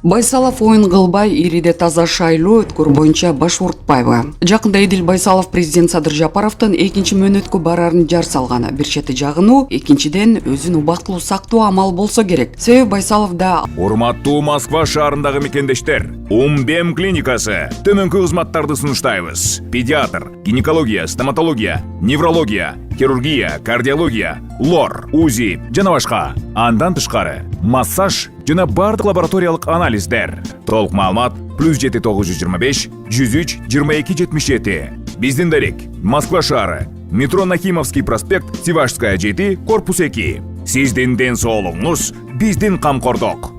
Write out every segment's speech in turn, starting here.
Байсалов оюн кылбай ириде таза шайлоо өткөр боюнча баш оорутпайбы. Жакында Эдил Байсалов президент Садыр Жапаровдон экинчи мөөнөткө барарын жар салган. Бир чети жагынуу, экинчиден өзүн убактылуу сактоо амал болсо керек. Себеби Байсалов да Урматтуу Москва шаарындагы мекендештер, Умбем клиникасы төмөнкү кызматтарды сунуштайбыз. Педиатр, гинекология, стоматология, неврология, хирургия, кардиология, лор, УЗИ жана башка. Андан тышкары массаж жана бардык лабораториялык анализдер. Толук маалымат +7 925 103 22 77. Биздин дарек Москва шаары, метро Нахимовский проспект, Сивашская 7, корпус 2. Сиздин ден соолугуңуз биздин камкордук.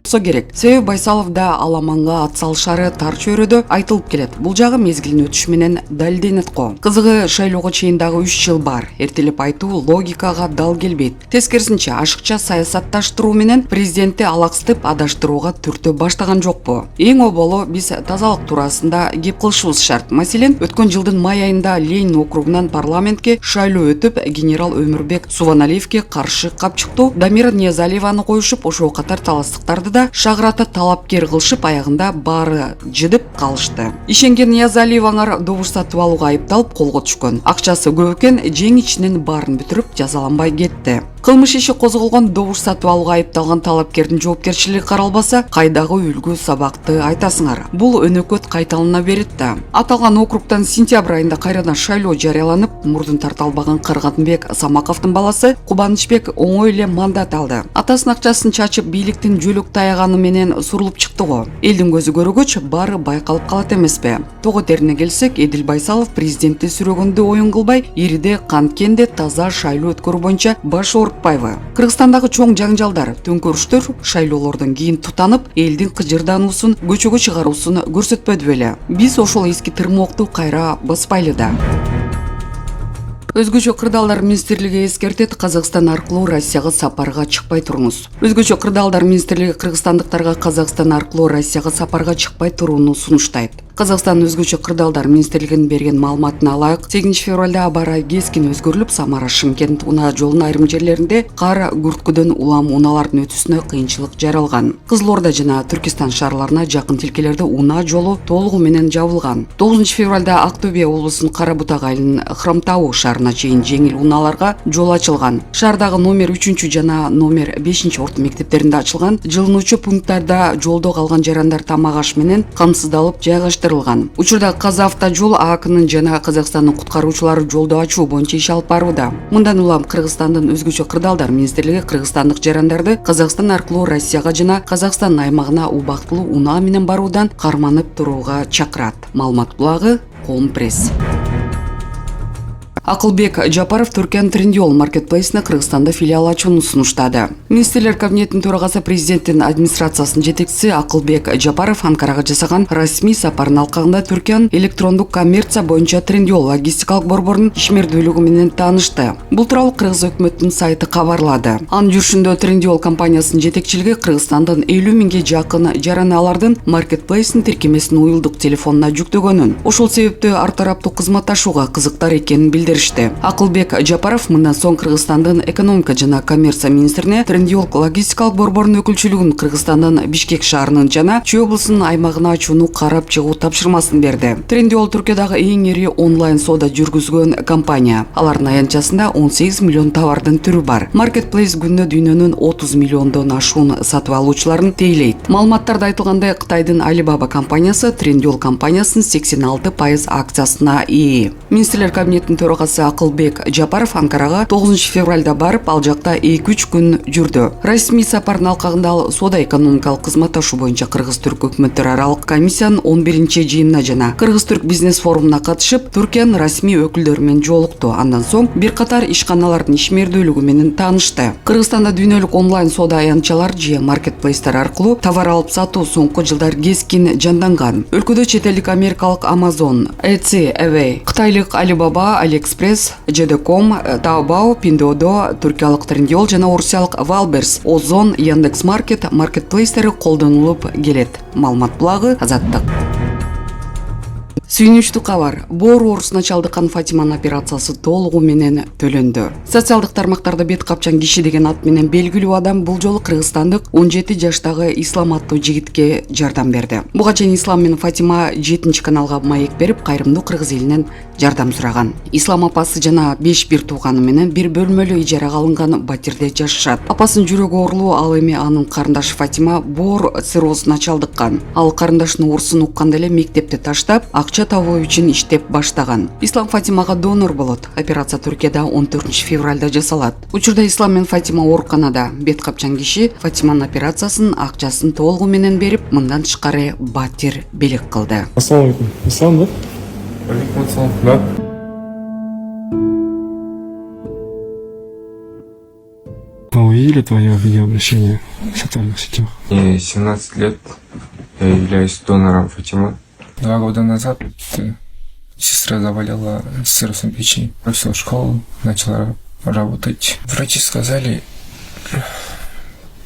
керек. Себеби Байсалов да аламанга ат салышары тар чөйрөдө айтылып келет. Бул жагы мезгилин өтүш менен далилденет го. Кызыгы шайлоого чейин дагы 3 жыл бар. Эртелеп айтуу логикага дал келбейт. Тескерисинче ашыкча саясатташтыруу менен президентти алаксытып адаштырууга түртө баштаган жокпу. Эң оболу биз тазалык туурасында кеп кылышыбыз шарт. Маселен, өткөн жылдын май айында Ленин округунан парламентке шайлоо өтүп, генерал Өмүрбек Субаналиевке каршы капчыктуу Дамира Ниязалиеваны коюшуп, ошол катар таластыктарды да шагырата талапкер кылышып, аягында баары жыдып калышты. Ишенген Ниязалиев аңар добуш сатып алууга айыпталып колго түшкөн. Акчасы көп экен, жең ичинен баарын бүтүрүп жазаланбай кетти. Кылмыш иши козголгон добуш сатып алууга айыпталган талапкердин жоопкерчилиги каралбаса, кайдагы үлгү сабакты айтасыңар. Бул өнөкөт кайталана берет да. Аталган округтан сентябрь айында кайрадан шайлоо жарыяланып, мурдун тарта албаган Кыргатбек Самаковдун баласы Кубанычбек оңой эле мандат алды. Атасынын акчасын чачып, бийликтин жөлөк таяганы менен сурулуп чыкты го. Элдин көзү көрөгөч баары байкалып калат эмеспи? Того терине келсек, Эдил Байсалов президентти сүрөгөндө оюн кылбай, ириде канткенде таза шайлоо өткөрүү боюнча баш оорутпайбы. Кыргызстандагы чоң жаңжалдар, төңкөрүштөр шайлоолордон кийин тутанып, элдин кыжырдануусун, көчөгө чыгаруусун көрсөтпөдү беле. Биз ошол эски тырмоокту кайра баспайлы да. Өзгөчө кырдаалдар министрлиги эскертет, Казакстан аркылуу Россияга сапарга чыкпай туруңуз. Өзгөчө кырдаалдар министрлиги кыргызстандыктарга Казакстан аркылуу Россияга сапарга чыкпай турууну сунуштайт. Казакстан өзгөчө кырдаалдар министрлигинин берген маалыматына алайык, 8 февралда аба ырайы кескин өзгөрүлүп, Самара Шымкент унаа жолунун айрым жерлеринде кар күрткүдөн улам унаалардын өтүүсүнө кыйынчылык жаралган. Кызылорда жана Түркистан шаарларына жакын тилкелерде унаа жолу толугу менен жабылган. 9 февралда Актөбе облусунун Кара Бутак айылынын Хромтау шаарына чейин жеңил унааларга жол ачылган. Шаардагы номер 3 жана номер 5 орто мектептеринде ачылган жылынуучу пункттарда жолдо калган жарандар тамак аш менен камсыздалып жайгаштырылган. Учурда Казавтожол АКынын жана Казакстандын куткаруучулары жолду ачуу боюнча иш алып барууда. Мындан улам Кыргызстандын өзгөчө кырдаалдар министрлиги кыргызстандык жарандарды Казакстан аркылуу Россияга жана Казакстан аймагына убактылуу унаа менен баруудан карманып турууга чакырат. Маалымат булагы Ком пресс. Акылбек Жапаров Түркиянын Трендиол маркетплейсине Кыргызстанда филиал ачууну сунуштады. Министрлер кабинетинин төрагасы президенттин администрациясынын жетекчиси Акылбек Жапаров Анкарага жасаган расмий сапарынын алкагында Түркиянын электрондук коммерция боюнча Трендиол логистикалык борборунун ишмердүүлүгү менен таанышты. Бул тууралуу Кыргыз өкмөтүнүн сайты кабарлады. Анын жүрүшүндө Трендиол компаниясынын жетекчилиги Кыргызстандын 50 миңге жакын жараналардын маркетплейсинин тиркемесин уюлдук телефонуна жүктөгөнүн, ошол себептүү ар тараптуу кызматташууга кызыктар экенин билдирди. Акылбек Жапаров мындан соң Кыргызстандын экономика жана коммерция министрине Трендиол логистикалык борборунун өкүлчүлүгүн Кыргызстандын Бишкек шаарынын жана Чүй облусунун аймагына ачууну карап чыгуу тапшырмасын берди. Трендиол Түркиядагы эң ири онлайн соода жүргүзгөн компания. Алардын аянтчасында 18 миллион товардын түрү бар. Маркетплейс күнүнө дүйнөнүн 30 миллиондон ашуун сатып алуучуларын тейлейт. Маалыматтарда айтылгандай, Кытайдын Alibaba компаниясы Трендиол компаниясынын 86% акциясына ээ. Министрлер кабинетинин төрагасы Акылбек Жапаров Анкарага 9 февралда барып, ал жакта 2-3 күн жүрдү. Расмий сапардын алкагында ал соода экономикалык кызматташуу боюнча Кыргыз-Түрк өкмөттөр аралык комиссиянын 11-жыйынына жана Кыргыз-Түрк бизнес форумуна катышып, Түркиянын расмий өкүлдөрү менен жолукту. Андан соң бир катар ишканалардын ишмердүүлүгү менен таанышты. Кыргызстанда дүйнөлүк онлайн соода аянтчалар же маркетплейстер аркылуу товар алып сатуу соңку жылдар кескин жанданган. Өлкөдө чет элдик америкалык Amazon, Etsy, eBay, кытайлык Alibaba, AliExpress, JD.com, Taobao, Pinduoduo, түркиялык Трендиол жана орусиялык Валберс, Озон, Яндекс.Маркет маркетплейстери колдонулуп келет. Маалымат булагы Азаттык. Сүйүнүчтүү кабар. Боор оорусуна чалдыккан Фатиманын операциясы толугу менен төлөндү. Социалдык тармактарда бет капчан киши деген ат менен белгилүү адам бул жолу кыргызстандык 17 жаштагы Ислам аттуу жигитке жардам берди. Буга чейин Ислам менен Фатима 7-каналга маек берип, кайрымдуу кыргыз элинен жардам сураган. Ислам апасы жана 5 бир тууганы менен бир бөлмөлүү ижарага алынган батирде жашашат. Апасынын жүрөгү оорулуу, ал эми анын карындашы Фатима боор циррозуна чалдыккан. Ал карындашынын оорусун укканда эле мектепти таштап, акча табуу үчүн иштеп баштаган. Ислам Фатимага донор болот. Операция Түркияда 14 февралда жасалат. Учурда Ислам менен Фатима ооруканада. Бет капчан киши Фатиманын операциясынын акчасын толугу менен берип, мындан тышкары батир белек кылды. Ассаламу алейкум. Ислам, да? Алейкум ассалам. Да. Вы видели твое видеообращение в социальных сетях? Мне 17 лет. Я являюсь донором Фатимы. 2 года назад сестра заболела циррозом печени. Бросила школу, начала работать. Врачи сказали,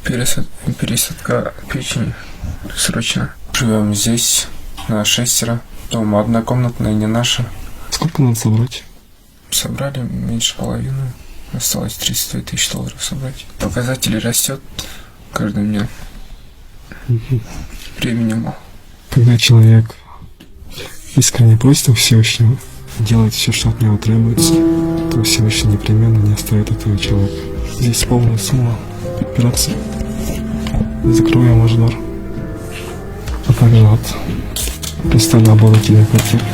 пересадка печени срочно. Живем здесь, на 6. Дом однокомнатный, не наша. Сколько надо собрать? Собрали меньше половины. Осталось 32 тысячи долларов собрать. Показатели растет каждым днем. Времени мало. Когда человек искренне просит у Всевышнего, делает все, что от него требуется, то Всевышний непременно не оставит этого человека. Здесь полная сумма операции. Закрываем аждар. А также вот представлю обладателя квартиры.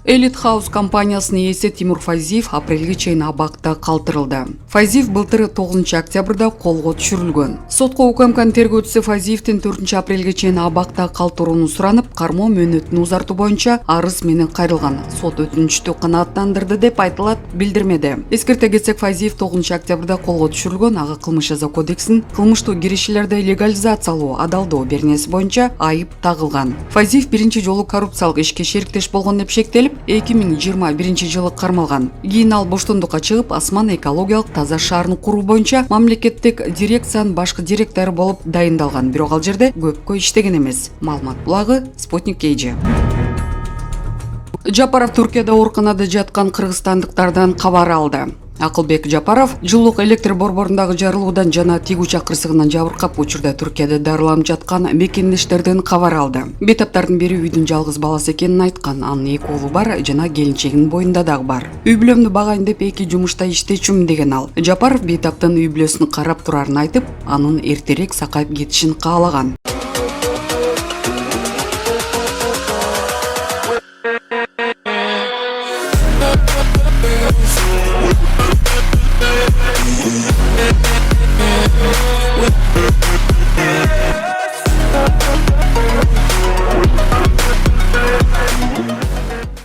Элит Хаус компаниясынын ээси Тимур Файзиев апрелге чейин абакта калтырылды. Файзиев былтыр 9 октябрда колго түшүрүлгөн. Сотко УКМКнын тергөөчүсү Файзиевдин 4 апрелге чейин абакта калтырууну суранып, кармоо мөөнөтүн узартуу боюнча арыз менен кайрылган. Сот өтүнүчтү канааттандырды деп айтылат билдирмеде. Эскерте кетсек, Файзиев 9 октябрда колго түшүрүлгөн. Ага кылмыш жаза кодексинин кылмыштуу киришилерди легализациялоо, адалдоо беренеси боюнча айып тагылган. Файзиев биринчи жолу коррупциялык ишке шериктеш болгон деп шектелип, 2021 жылы кармалган. Кийин ал боштондукка чыгып, Асман экологиялык таза шаарын куруу боюнча мамлекеттик дирекциянын башкы директору болуп дайындалган. Бирок ал жерде көпкө иштеген эмес. Маалымат булагы Спутник KG. Жапаров Түркияда ооруканада жаткан кыргызстандыктардан кабар алды. Акылбек Жапаров жылуулук электр борборундагы жарылуудан жана тигүү чакырсыгынан жабыркап, учурда Түркияда дарыланып жаткан мекендештерден кабар алды. Бетаптардын бири үйдүн жалгыз баласы экенин айткан. Анын 2 уулу бар жана келинчегинин боюнда дагы бар. Үй бүлөмдү багайын деп 2 жумушта иштечүмүн деген ал. Жапаров бетаптын үй бүлөсүн карап турарын айтып, анын эртерээк сакайып кетишин каалаган.